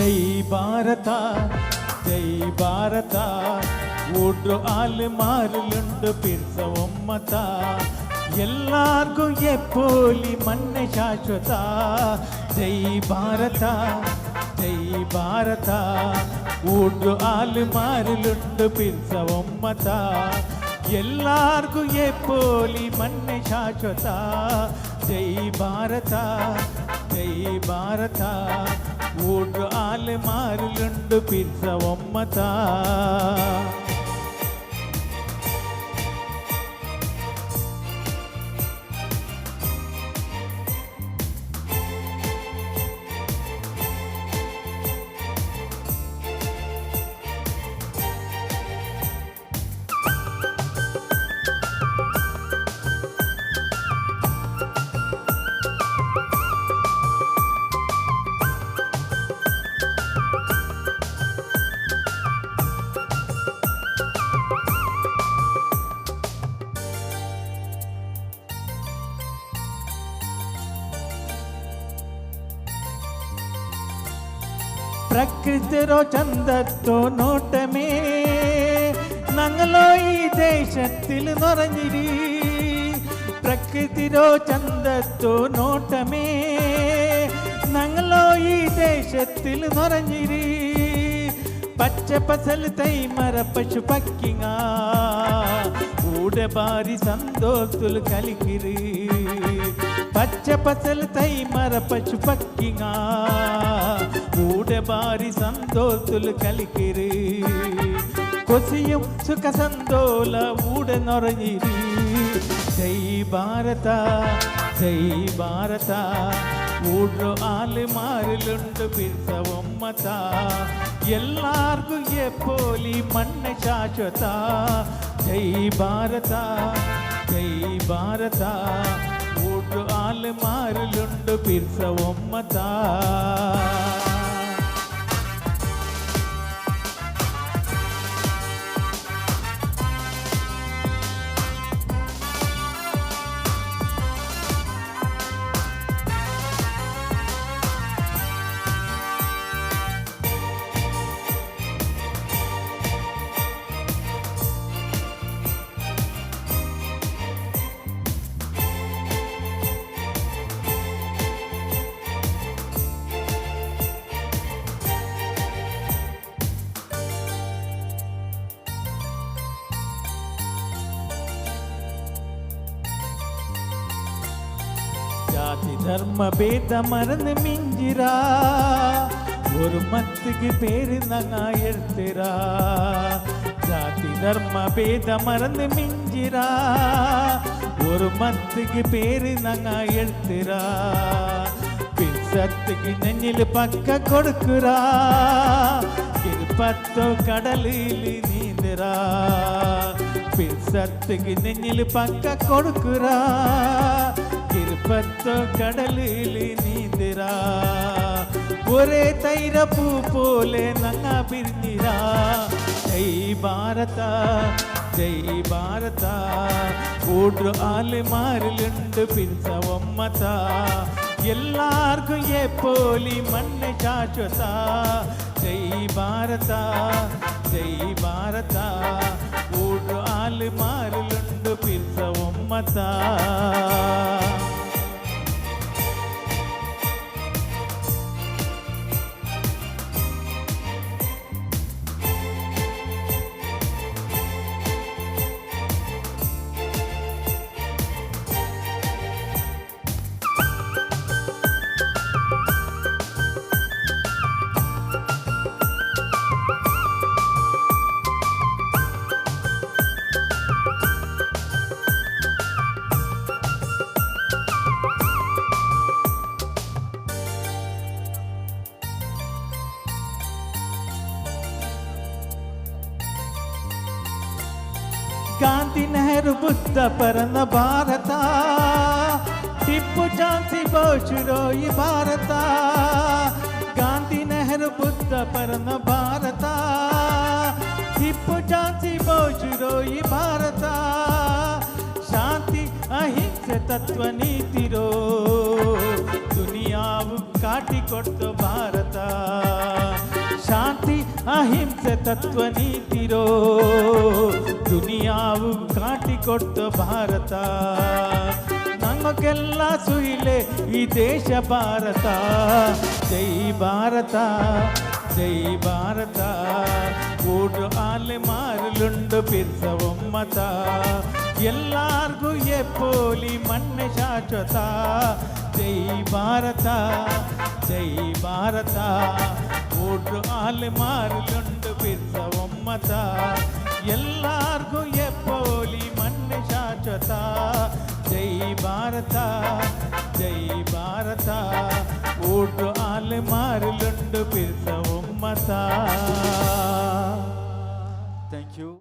ಜೈ ಭಾರತ ಜೈ ಭಾರತ ಊಡ್ರು ಆಲು ಮಾರಲುಂಡು ಪಿರ್ಸ ಒಮ್ಮತ ಎಲ್ಲಾರ್ಗೂ ಎಪ್ಪೋಲಿ ಮಣ್ಣೆ ಶಾಶ್ವತ ಜೈ ಭಾರತ ಜೈ ಭಾರತ ಊಡ್ರು ಆಲು ಮಾರಲುಂಡು ಪಿರ್ಸ ಒಮ್ಮತ ಎಲ್ಲಾರ್ಗೂ ಎಪ್ಪೋಲಿ ಮಣ್ಣೆ ಶಾಶ್ವತ ಜೈ ಭಾರತ ಜೈ ಭಾರತ ಊಡ್ರು ಆಲು ಮಾರಲುಂಡು ಪಿರ್ಸ ಒಮ್ಮತ പ്രകൃതിരോ ചന്തത്തോ നോട്ടമേ ഞങ്ങളോ ഈ ദേശത്തിൽ നിറഞ്ഞിരി പ്രകൃതിരോ ചന്തത്തോ നോട്ടമേ ഞങ്ങളോ ഈ ദേശത്തിൽ നിറഞ്ഞിരി പച്ച പസൽ തൈമര പശു പക്കിങ്ങ ഊടെ ബാരി സന്തോഷത്തിൽ കലിക്കിരി പച്ച പസൽ തൈമര പശു പക്കിങ്ങ ഊടെ ബാരി സന്തോഷത്തിൽ കലിക്കിരി കൊസിയും സുഖ സന്തോല ഊടെ നിറഞ്ഞിരി ജൈ ഭാരത ജൈ ഭാരത ഊಡ್ರು ಆಲು ಮಾರಲುಂಡು ಪಿರ್ಸ ಒಮ್ಮತ ಎಲ್ಲಾರ್ಗೂ ಎಪ್ಪೋಲಿ ಮಣ್ಣೆ ಶಾಶ್ವತ ಜೈ ಭಾರತ ಜೈ ಭಾರತ ಊಡ್ರು ಆಲು ಮಾರಲುಂಡು ಪಿರ್ಸ ಒಮ್ಮತ ಜಾತಿ ಧರ್ಮ ಭೇದ ಮರந்து மிஞ்சிரா ஒரு மத்துக்கு பேரு நாங்க எடுத்துரா ಜಾತಿ ಧರ್ಮ ಭೇದ ಮರந்து மிஞ்சிரா ஒரு மத்துக்கு பேரு நாங்க எடுத்துரா பிசத்துக்கு நெஞ்சில் பக்க கொடுக்குறா திருப்பத்தோ கடலில் நீந்துரா பிசத்துக்கு நெஞ்சில் பக்க கொடுக்குறா ತಿರುಪತ್ತೋ ಕಡಲಲ್ಲಿ ನೀಂದಿರಾ ಒರೇ ತೈರ ಪೂ ಪೋಲೆ ನಂಗ ಬಿರ್ನಿರಾ ಜೈ ಭಾರತ ಜೈ ಭಾರತ ಊಡ್ರು ಆಲು ಮಾರಲುಂಡು ಪಿರ್ಸ ಒಮ್ಮತ ಎಲ್ಲಾರ್ಗೂ ಎಪ್ಪೋಲಿ ಮಣ್ಣೆ ಶಾಶ್ವತ ಜೈ ಭಾರತ ಜೈ ಭಾರತ ಊಡ್ರು ಆಲು ಮಾರಲುಂಡು ಪಿರ್ಸ ಒಮ್ಮತ ಗಾಂಧಿ ನೆಹರು ಬುದ್ಧ ಪರನ ಭಾರತ ಟಿಪ್ಪು ಝಾನ್ಸಿ ಬೋಸ್ರೋ ಈ ಭಾರತ ಗಾಂಧಿ ನೆಹರು ಬುದ್ಧ ಪರನ ಭಾರತ ಟಿಪ್ಪು ಝಾನ್ಸಿ ಬೋಸ್ರೋ ಈ ಭಾರತ ಶಾಂತಿ ಅಹಿಂಸೆ ತತ್ವ ನೀತಿರೋ ದುನಿಯಾವು ಕಾಟಿಕೊಡ್ತು ಭಾರತ ಅಹಿಂಸೆ ತತ್ವ ನೀತಿರೋ ದುನಿಯಾವು ಕಾಟಿಕೊಟ್ಟ ಭಾರತ ನಮಗೆಲ್ಲ ಸುಯಿಲೆ ಈ ದೇಶ ಭಾರತ ಜೈ ಭಾರತ ಜೈ ಭಾರತ ಓಡು ಆಲೆ ಮಾರಲುಂಡು ಬಿರ್ಸ ಒಮ್ಮತ ಎಲ್ಲಾರ್ಗೂ ಎಪ್ಪೋಲಿ ಮಣ್ಣೆ ಶಾಶ್ವತ ಜೈ ಭಾರತ ಜೈ ಭಾರತ ಓಡು ಆಲೆ ಮಾರಲುಂಡು ಬಿರ್ಸ ಒಮ್ಮತ ಎಲ್ಲಾರ್ಗೂ ಎಪ್ಪೋಲಿ ಮಣ್ಣೆ ಶಾಶ್ವತ ಜೈ ಭಾರತ ಜೈ ಭಾರತ ಓಡು ಆಲೆ ಮಾರಲುಂಡು ಬಿರ್ಸ